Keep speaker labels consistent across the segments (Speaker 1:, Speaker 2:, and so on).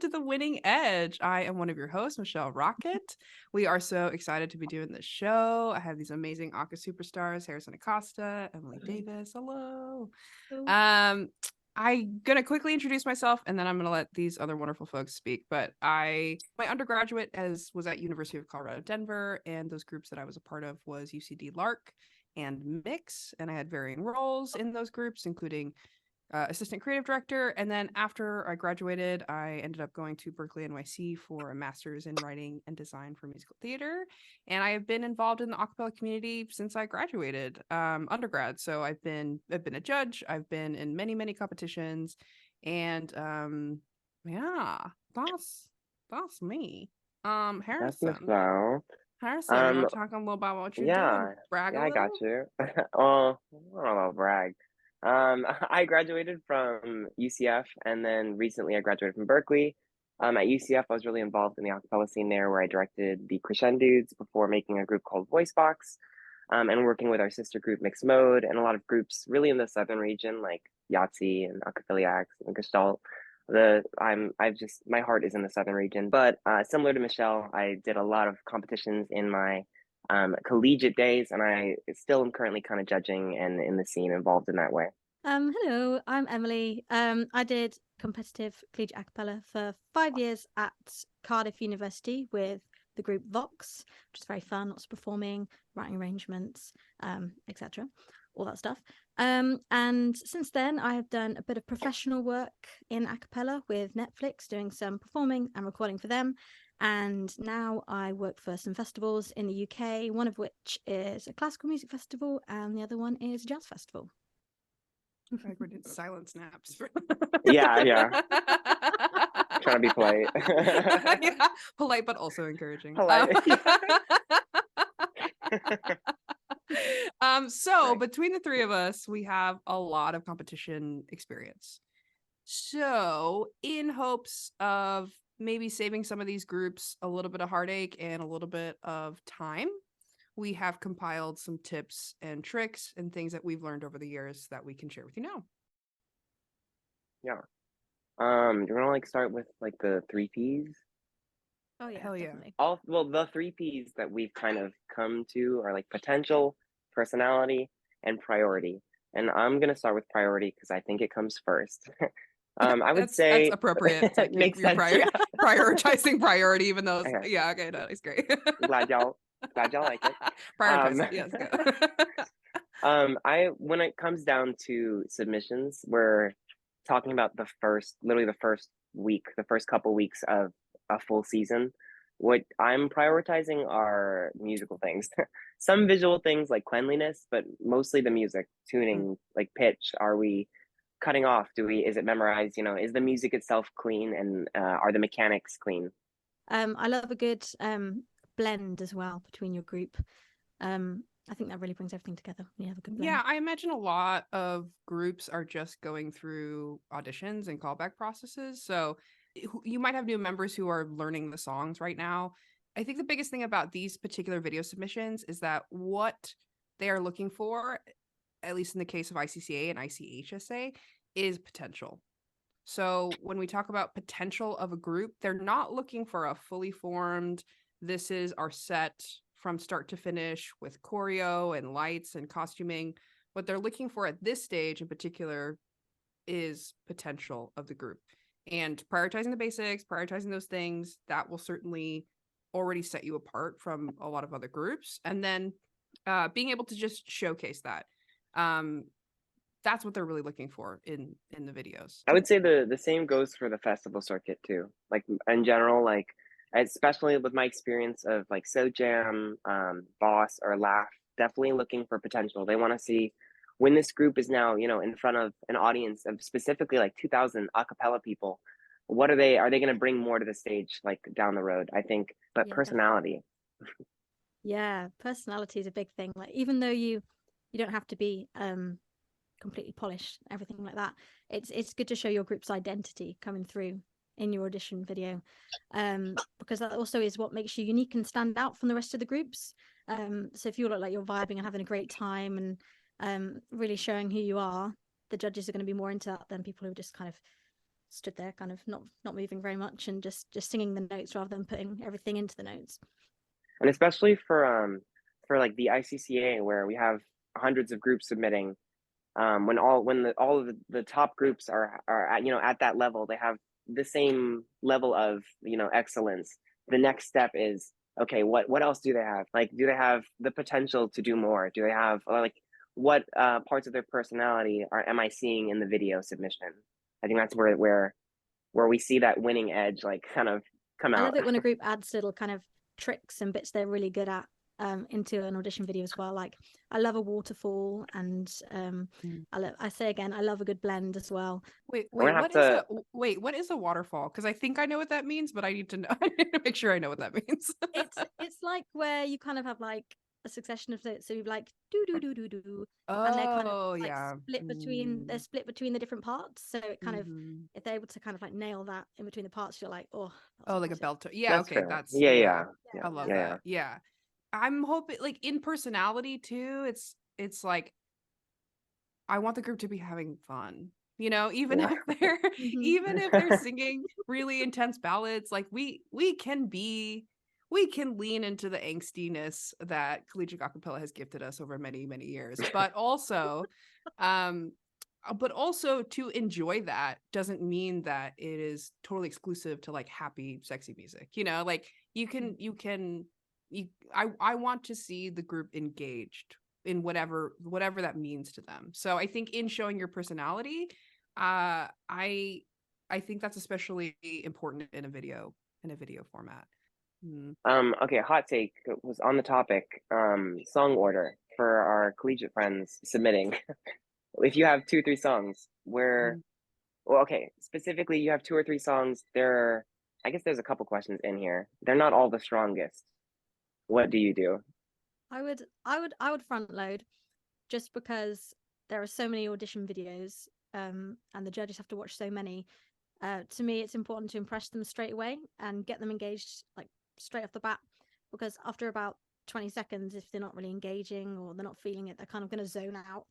Speaker 1: to The Winning Edge. I am one of your hosts, Michelle Rocqet. We are so excited to be doing this show. I have these amazing Acosta superstars, Harrison Acosta, Emily Davis. Hello. I'm gonna quickly introduce myself and then I'm gonna let these other wonderful folks speak. But my undergraduate was at University of Colorado, Denver, and those groups that I was a part of was UCD Lark and Mix, and I had varying roles in those groups, including assistant creative director. And then after I graduated, I ended up going to Berkeley NYC for a master's in writing and design for musical theater. And I have been involved in the acapella community since I graduated undergrad. So I've been a judge. I've been in many competitions, and yeah, that's me. Harrison. Harrison, you want to talk a little about what you're doing? Brag a little?
Speaker 2: I got you. I don't know about brag. I graduated from UCF, and then recently I graduated from Berkeley. At UCF, I was really involved in the acapella scene there, where I directed the Crescendudes before making a group called Voicebox, and working with our sister group Mixed Mode, and a lot of groups really in the southern region like Yahtzee and Acaphiliacs and Gestalt. My heart is in the southern region, but similar to Michelle, I did a lot of competitions in my collegiate days, and I still am currently kind of judging and in the scene involved in that way.
Speaker 3: Hello, I'm Emily. I did competitive collegiate a cappella for 5 years at Cardiff University with the group Vox, which is very fun, lots of performing, writing arrangements, etc. All that stuff. And since then, I have done a bit of professional work in a cappella with Netflix, doing some performing and recording for them. And now I work for some festivals in the UK, one of which is a classical music festival and the other one is a jazz festival.
Speaker 1: I did silent snaps.
Speaker 2: Yeah. Trying to be polite.
Speaker 1: Yeah, polite, but also encouraging.
Speaker 2: Polite.
Speaker 1: So between the three of us, we have a lot of competition experience. So in hopes of maybe saving some of these groups a little bit of heartache and a little bit of time, we have compiled some tips and tricks and things that we've learned over the years that we can share with you now.
Speaker 2: Yeah. You want to start with the 3 Ps?
Speaker 3: Oh yeah,
Speaker 1: hell yeah.
Speaker 3: definitely.
Speaker 2: The 3 Ps that we've kind of come to are potential, personality, and priority. And I'm gonna start with priority because I think it comes first. I would say
Speaker 1: that's appropriate. It's
Speaker 2: makes sense.
Speaker 1: Prioritizing priority, even though it's,
Speaker 2: Okay.
Speaker 1: yeah, okay, no, it's great.
Speaker 2: Glad y'all like it.
Speaker 1: Prioritize. Yes, go.
Speaker 2: When it comes down to submissions, we're talking about literally the first couple weeks of a full season. What I'm prioritizing are musical things, some visual things like cleanliness, but mostly the music, tuning, pitch. Are we cutting off? Is it memorized? Is the music itself clean, and are the mechanics clean?
Speaker 3: I love a good blend as well between your group. I think that really brings everything together when you have a good blend.
Speaker 1: Yeah, I imagine a lot of groups are just going through auditions and callback processes. So you might have new members who are learning the songs right now. I think the biggest thing about these particular video submissions is that what they are looking for, at least in the case of ICCA and ICHSA, is potential. So when we talk about potential of a group, they're not looking for a fully formed, this is our set from start to finish with choreo and lights and costuming. What they're looking for at this stage in particular is potential of the group. And prioritizing the basics, prioritizing those things, that will certainly already set you apart from a lot of other groups. And then being able to just showcase that. That's what they're really looking for in the videos.
Speaker 2: I would say the same goes for the festival circuit too. In general, especially with my experience of So Jam, Boss, or Laugh, definitely looking for potential. They want to see when this group is now, in front of an audience of specifically 2,000 a cappella people, are they going to bring more to the stage down the road? I think, but yeah, personality.
Speaker 3: Yeah, personality is a big thing. Even though you don't have to be completely polished, everything like that, it's good to show your group's identity coming through in your audition video, because that also is what makes you unique and stand out from the rest of the groups. So if you look like you're vibing and having a great time and really showing who you are, the judges are going to be more into that than people who are just kind of stood there kind of not moving very much and just singing the notes rather than putting everything into the notes.
Speaker 2: And especially for like the ICCA where we have hundreds of groups submitting, when all of the top groups are at, at that level, they have the same level of, excellence. The next step is, okay, what else do they have? Like, do they have the potential to do more? Do they have, or like, what parts of their personality am I seeing in the video submission? I think that's where we see that winning edge, like, kind of come
Speaker 3: I
Speaker 2: out.
Speaker 3: love it when a group adds little kind of tricks and bits they're really good at into an audition video as well. Like I love a waterfall, and I say again, I love a good blend as well.
Speaker 1: Wait,
Speaker 2: We're gonna
Speaker 1: what
Speaker 2: have
Speaker 1: is
Speaker 2: to-
Speaker 1: a what is a waterfall? Because I think I know what that means, but I need to know. I need to make sure I know what that means.
Speaker 3: It's like where you kind of have like a succession of notes, so you like do do do do do, and they're kind of
Speaker 1: Oh
Speaker 3: like
Speaker 1: yeah.
Speaker 3: they're split between the different parts. So it kind of,
Speaker 1: Mhm.
Speaker 3: if they're able to kind of like nail that in between the parts, you're like, oh,
Speaker 1: Oh, like a
Speaker 3: impressive.
Speaker 1: belt. Yeah,
Speaker 2: That's
Speaker 1: okay,
Speaker 2: fair.
Speaker 1: that's
Speaker 2: Yeah.
Speaker 1: I love
Speaker 2: Yeah.
Speaker 1: that. Yeah. I'm hoping like in personality too, it's like I want the group to be having fun. Even
Speaker 2: Yeah.
Speaker 1: if they're
Speaker 3: Mhm.
Speaker 1: even if they're singing really intense ballads, like we can lean into the angstiness that collegiate acapella has gifted us over many, many years. But also to enjoy that doesn't mean that it is totally exclusive to like happy, sexy music. Like I want to see the group engaged in whatever that means to them. So I think in showing your personality, I think that's especially important in a video format.
Speaker 2: Okay, hot take was on the topic, song order for our collegiate friends submitting. If you have 2 or 3 songs where, well, okay, specifically you have 2 or 3 songs, I guess there's a couple questions in here. They're not all the strongest. What do you do?
Speaker 3: I would front load, just because there are so many audition videos, and the judges have to watch so many. To me, it's important to impress them straight away and get them engaged like straight off the bat, because after about 20 seconds, if they're not really engaging or they're not feeling it, they're kind of going to zone out.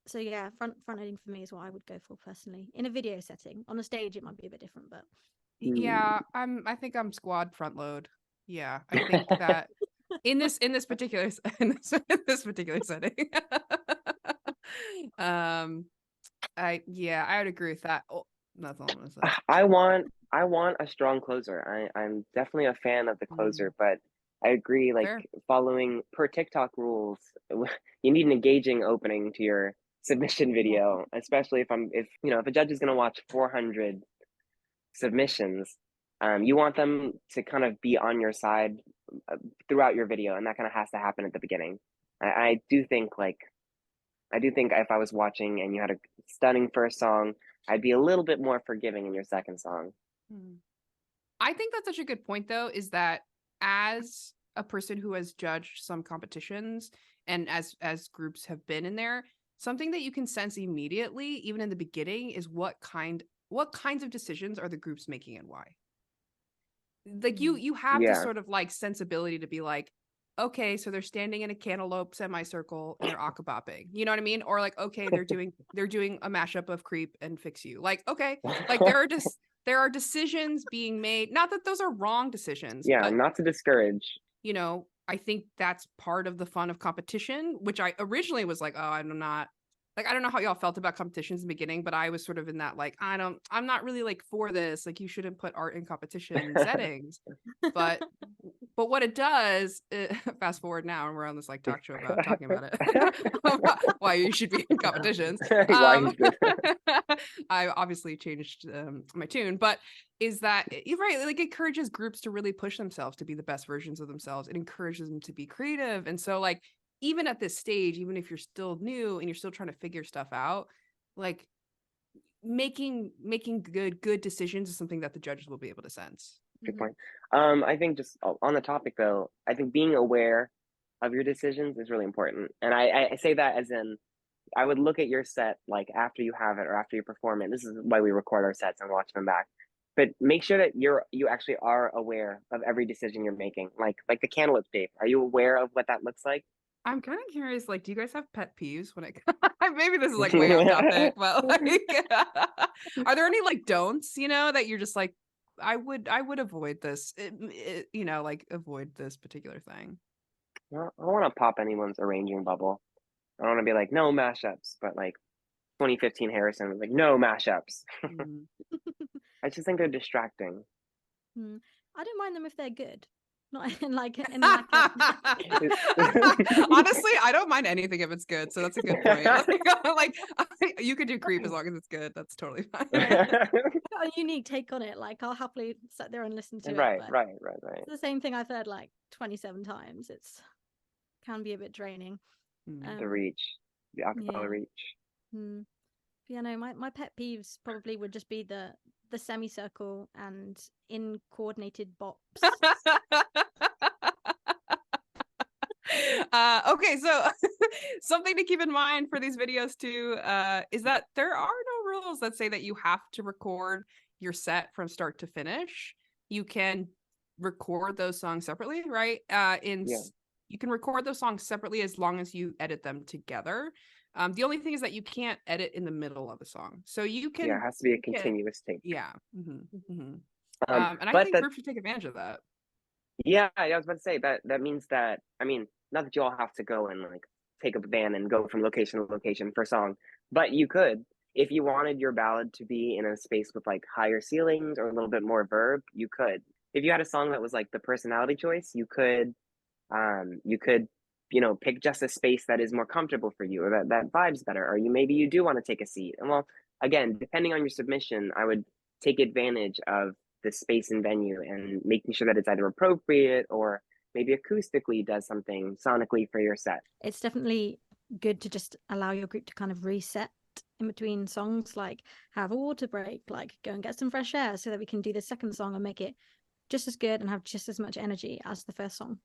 Speaker 3: So yeah, front loading for me is what I would go for personally. In a video setting, on a stage it might be a bit different, but
Speaker 1: Yeah, I think I'm squad front load. Yeah, I think that in this particular in this particular setting. I would agree with that. Oh, that's all I'm gonna say.
Speaker 2: I want a strong closer. I'm definitely a fan of the closer, but I agree, like
Speaker 1: Fair.
Speaker 2: following per TikTok rules, you need an engaging opening to your submission video, especially if a judge is gonna watch 400 submissions, you want them to kind of be on your side throughout your video, and that kind of has to happen at the beginning. I do think if I was watching and you had a stunning first song, I'd be a little bit more forgiving in your second song.
Speaker 1: I think that's such a good point, though, is that as a person who has judged some competitions and as groups have been in there, something that you can sense immediately, even in the beginning, is what kinds of decisions are the groups making and why. Like you have this
Speaker 2: Yeah.
Speaker 1: sort of like sensibility to be like, okay, so they're standing in a cantaloupe semicircle and they're akabopping. You know what I mean? Or like, okay, they're doing a mashup of Creep and Fix You. Like, okay, like there are decisions being made. Not that those are wrong decisions.
Speaker 2: Yeah,
Speaker 1: but,
Speaker 2: not to discourage.
Speaker 1: I think that's part of the fun of competition, which I originally was like, oh, I'm not. Like, I don't know how y'all felt about competitions in the beginning, but I was sort of in that, like, I'm not really like for this. Like, you shouldn't put art in competition settings. But what it does, fast forward now, and we're on this like talk show about talking about it, why you should be in competitions. I obviously changed my tune, but is that you're right? Like, it encourages groups to really push themselves to be the best versions of themselves. It encourages them to be creative, and so like even at this stage, even if you're still new and you're still trying to figure stuff out, like making good decisions is something that the judges will be able to sense.
Speaker 2: Good point. I think just on the topic though, I think being aware of your decisions is really important. And I say that as in, I would look at your set like after you have it or after you perform it. This is why we record our sets and watch them back. But make sure that you actually are aware of every decision you're making. Like the cantaloupe shape. Are you aware of what that looks like?
Speaker 1: I'm kind of curious, like, do you guys have pet peeves when it maybe this is like way off topic, but like are there any like don'ts, that you're just like, I would avoid this, like avoid this particular thing.
Speaker 2: Well, I don't want to pop anyone's arranging bubble. I don't want to be like, no mashups, but like 2015 Harrison was like, no mashups.
Speaker 1: Mm.
Speaker 2: I just think they're distracting.
Speaker 3: I don't mind them if they're good, not in like a
Speaker 1: Honestly, I don't mind anything if it's good, so that's a good point. Like, you could do creep as long as it's good. That's totally fine.
Speaker 3: I've got a unique take on it. Like I'll happily sit there and listen to
Speaker 2: Right,
Speaker 3: it. But
Speaker 2: right.
Speaker 3: it's the same thing I've heard like 27 times. It's can be a bit draining.
Speaker 2: The reach, the acapella reach.
Speaker 3: Yeah, no, my pet peeves probably would just be the semicircle and in coordinated bops.
Speaker 1: Okay, so something to keep in mind for these videos too is that there are no rules that say that you have to record your set from start to finish. You can record those songs separately, right? You can record those songs separately as long as you edit them together. The only thing is that you can't edit in the middle of a song, so you can.
Speaker 2: Yeah, it has to be a continuous take.
Speaker 1: Yeah. And I
Speaker 2: but
Speaker 1: think groups should take advantage of that.
Speaker 2: Yeah, I was about to say that means that, I mean, not that you all have to go and like take up a van and go from location to location for a song, but you could, if you wanted your ballad to be in a space with like higher ceilings or a little bit more verb, you could. If you had a song that was like the personality choice, you could, pick just a space that is more comfortable for you, or that vibes better, or maybe you do want to take a seat. And well, again, depending on your submission, I would take advantage of the space and venue and making sure that it's either appropriate or maybe acoustically does something sonically for your set.
Speaker 3: It's definitely good to just allow your group to kind of reset in between songs, like have a water break, like go and get some fresh air so that we can do the second song and make it just as good and have just as much energy as the first song.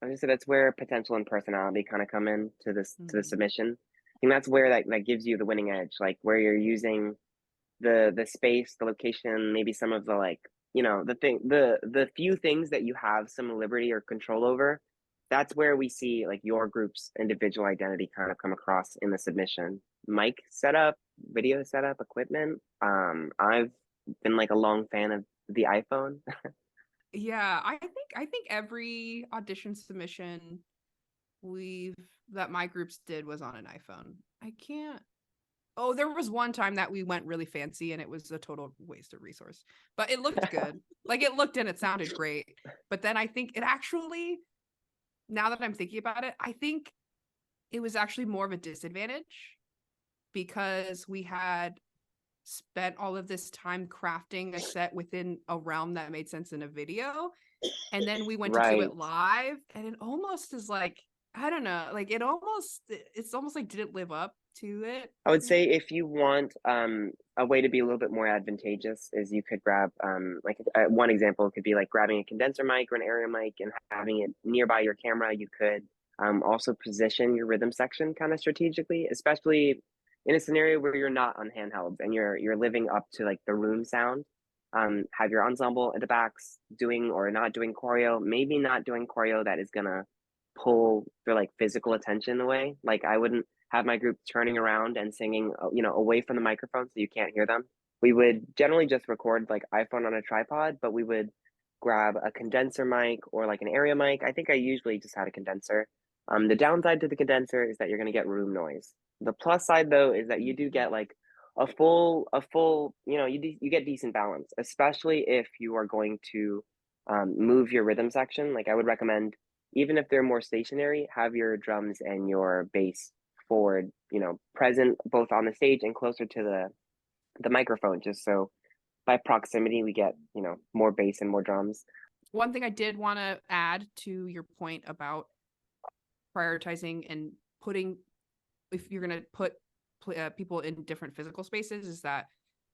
Speaker 2: I would say that's where potential and personality kind of come in to this to the submission. I think that's where that gives you the winning edge, like where you're using the space, the location, maybe some of the like, the few things that you have some liberty or control over. That's where we see like your group's individual identity kind of come across in the submission. Mic setup, video setup, equipment. I've been like a long fan of the iPhone.
Speaker 1: Yeah, I think every audition submission that my groups did was on an iPhone. I can't. Oh, there was one time that we went really fancy and it was a total waste of resource. But it looked good. Like it looked and it sounded great. But then I think it actually, now that I'm thinking about it, I think it was actually more of a disadvantage because we had spent all of this time crafting a set within a realm that made sense in a video, and then we went to do it live, and it almost is like, I don't know, like it's almost like didn't live up to it.
Speaker 2: I would say if you want a way to be a little bit more advantageous is you could grab one example could be like grabbing a condenser mic or an area mic and having it nearby your camera. You could also position your rhythm section kind of strategically, especially in a scenario where you're not on handhelds and you're living up to like the room sound. Have your ensemble at the backs doing or not doing choreo, maybe not doing choreo that is gonna pull their like physical attention away. Like I wouldn't have my group turning around and singing, away from the microphone so you can't hear them. We would generally just record like iPhone on a tripod, but we would grab a condenser mic or like an area mic. I think I usually just had a condenser. The downside to the condenser is that you're going to get room noise. The plus side though is that you do get like a full, you get decent balance, especially if you are going to move your rhythm section. Like I would recommend, even if they're more stationary, have your drums and your bass forward, present both on the stage and closer to the microphone, just so by proximity we get, more bass and more drums.
Speaker 1: One thing I did want to add to your point about prioritizing and putting, if you're going to put people in different physical spaces, is that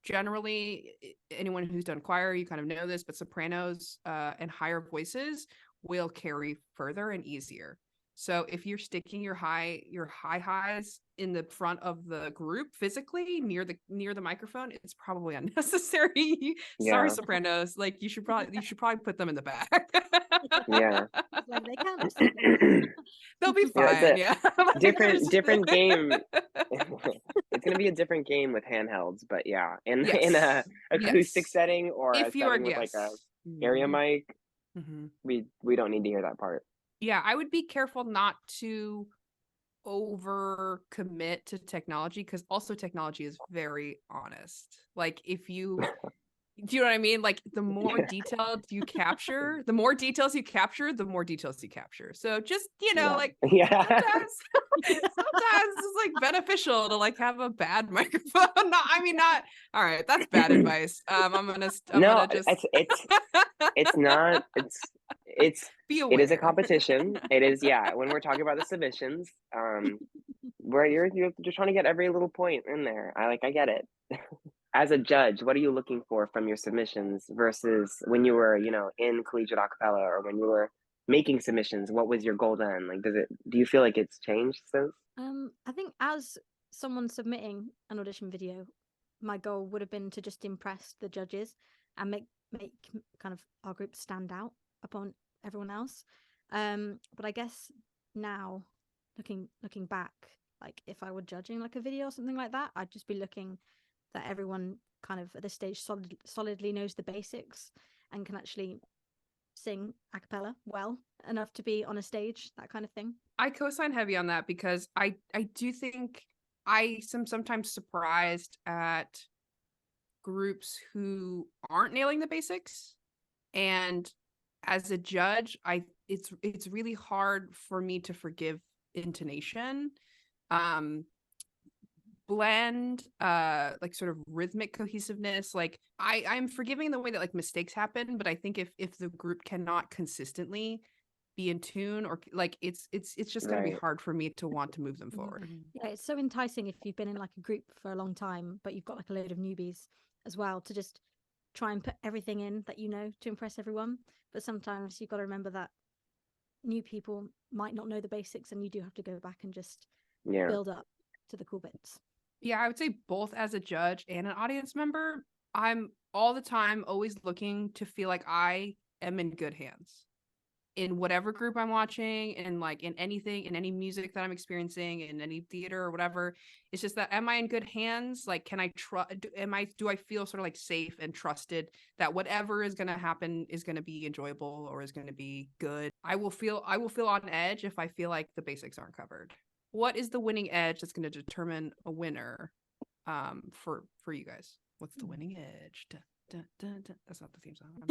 Speaker 1: generally anyone who's done choir, you kind of know this, but sopranos and higher voices will carry further and easier. So if you're sticking your high highs in the front of the group physically near the microphone, it's probably unnecessary. Sorry,
Speaker 2: Yeah.
Speaker 1: sopranos. Like you should probably put them in the back.
Speaker 2: Yeah.
Speaker 3: Like they can't.
Speaker 1: They'll be
Speaker 2: Yeah, it's
Speaker 1: fine.
Speaker 2: a
Speaker 1: Yeah. Like, there's-
Speaker 2: different game. It's gonna be a different game with handhelds, but yeah, in a
Speaker 1: Yes.
Speaker 2: acoustic
Speaker 1: Yes.
Speaker 2: setting or a
Speaker 1: If you are,
Speaker 2: setting with like a
Speaker 1: yes.
Speaker 2: area
Speaker 1: Mhm.
Speaker 2: mic,
Speaker 1: Mhm.
Speaker 2: we don't need to hear that part.
Speaker 1: Yeah, I would be careful not to over commit to technology because also technology is very honest. Like if you do you know what I mean? Like the more detailed you capture, the more details you capture, the more details you capture. So just,
Speaker 2: Yeah.
Speaker 1: like
Speaker 2: Yeah.
Speaker 1: sometimes sometimes it's like beneficial to like have a bad microphone. Not all right, that's bad advice. I'm
Speaker 2: No,
Speaker 1: gonna just
Speaker 2: it's not it's
Speaker 1: be
Speaker 2: it is a
Speaker 1: aware.
Speaker 2: competition. It is, yeah, when we're talking about the submissions, where you're just trying to get every little point in there. I get it. As a judge, what are you looking for from your submissions versus when you were, in collegiate acapella or when you were making submissions? What was your goal then? Like, do you feel like it's changed since?
Speaker 3: I think as someone submitting an audition video, my goal would have been to just impress the judges and make kind of our group stand out upon everyone else. But I guess now, looking back, like if I were judging like a video or something like that, I'd just be looking that everyone kind of at this stage solidly knows the basics and can actually sing a cappella well enough to be on a stage, that kind of thing.
Speaker 1: I co-sign heavy on that because I do think I am sometimes surprised at groups who aren't nailing the basics. And as a judge, it's really hard for me to forgive intonation. Blend, like sort of rhythmic cohesiveness. Like I'm forgiving the way that like mistakes happen, but I think if the group cannot consistently be in tune or like it's just going to be
Speaker 2: Right.
Speaker 1: hard for me to want to move them forward.
Speaker 3: Yeah, it's so enticing if you've been in like a group for a long time, but you've got like a load of newbies as well to just try and put everything in that you know to impress everyone. But sometimes you've got to remember that new people might not know the basics and you do have to go back and just
Speaker 2: Yeah.
Speaker 3: build up to the cool bits.
Speaker 1: Yeah, I would say both as a judge and an audience member, I'm all the time always looking to feel like I am in good hands in whatever group I'm watching and like in anything, in any music that I'm experiencing, in any theater or whatever. It's just that am I in good hands? Like, can I trust? Do I feel sort of like safe and trusted that whatever is going to happen is going to be enjoyable or is going to be good? I will feel on edge if I feel like the basics aren't covered. What is the winning edge that's going to determine a winner for you guys? What's the winning edge? Dun, dun, dun. That's not the theme song.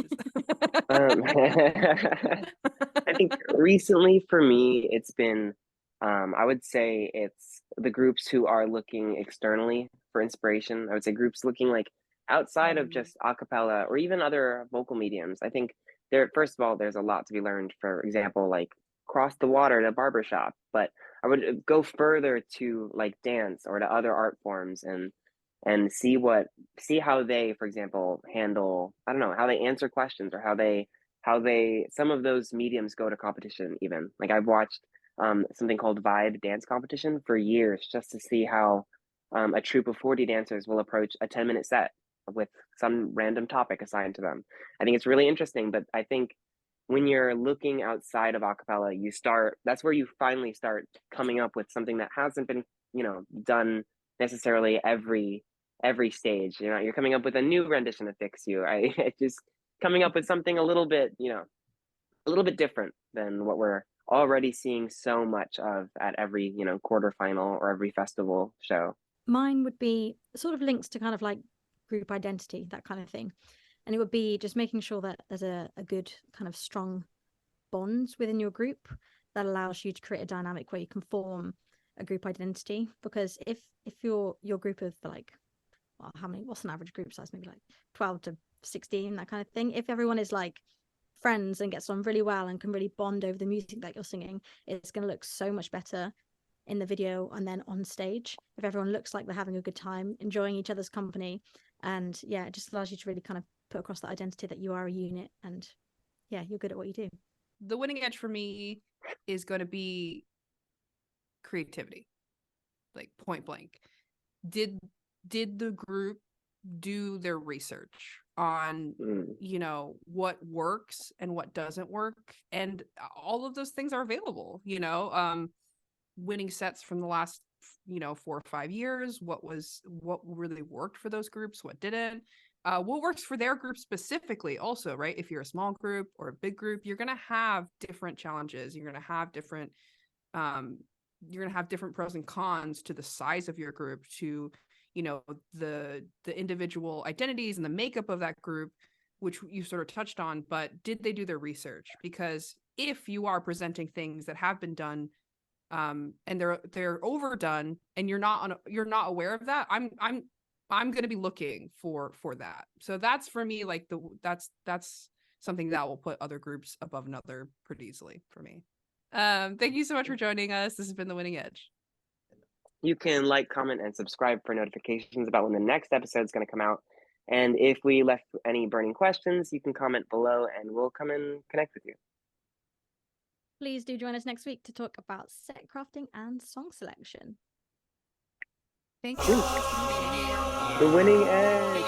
Speaker 2: I think recently for me, it's been, I would say it's the groups who are looking externally for inspiration. I would say groups looking like outside of just a cappella or even other vocal mediums. I think first of all, there's a lot to be learned. For example, like cross the water to barbershop, but I would go further to like dance or to other art forms and see how they, for example, handle, I don't know, how they answer questions or how they some of those mediums go to competition. Even like I've watched something called Vibe Dance Competition for years just to see how a troupe of 40 dancers will approach a 10-minute set with some random topic assigned to them. I think it's really interesting, but I think when you're looking outside of acapella, that's where you finally start coming up with something that hasn't been, done necessarily every stage. You're coming up with a new rendition to Fix You. Just coming up with something a little bit, a little bit different than what we're already seeing so much of at every, quarterfinal or every festival show.
Speaker 3: Mine would be sort of links to kind of like group identity, that kind of thing. And it would be just making sure that there's a good kind of strong bonds within your group that allows you to create a dynamic where you can form a group identity. Because if your group of like, well, what's an average group size? Maybe like 12 to 16, that kind of thing. If everyone is like friends and gets on really well and can really bond over the music that you're singing, it's going to look so much better in the video and then on stage if everyone looks like they're having a good time, enjoying each other's company. And yeah, it just allows you to really kind of put across that identity that you are a unit and yeah, you're good at what you do.
Speaker 1: the winning edge for me is going to be creativity, like point blank. Did the group do their research on what works and what doesn't work, and all of those things are available, winning sets from the last 4 or 5 years, what really worked for those groups, what didn't, what works for their group specifically also, right? If you're a small group or a big group, you're going to have different challenges, you're going to have different pros and cons to the size of your group, to the individual identities and the makeup of that group, which you sort of touched on. But did they do their research? Because if you are presenting things that have been done, and they're overdone, and you're not aware of that, I'm going to be looking for that. So that's for me, like that's something that will put other groups above another pretty easily for me. Thank you so much for joining us. This has been The Winning Edge.
Speaker 2: You can like, comment, and subscribe for notifications about when the next episode is going to come out. And if we left any burning questions, you can comment below and we'll come and connect with you.
Speaker 3: Please do join us next week to talk about set crafting and song selection.
Speaker 1: Thank you.
Speaker 2: The Winning Edge.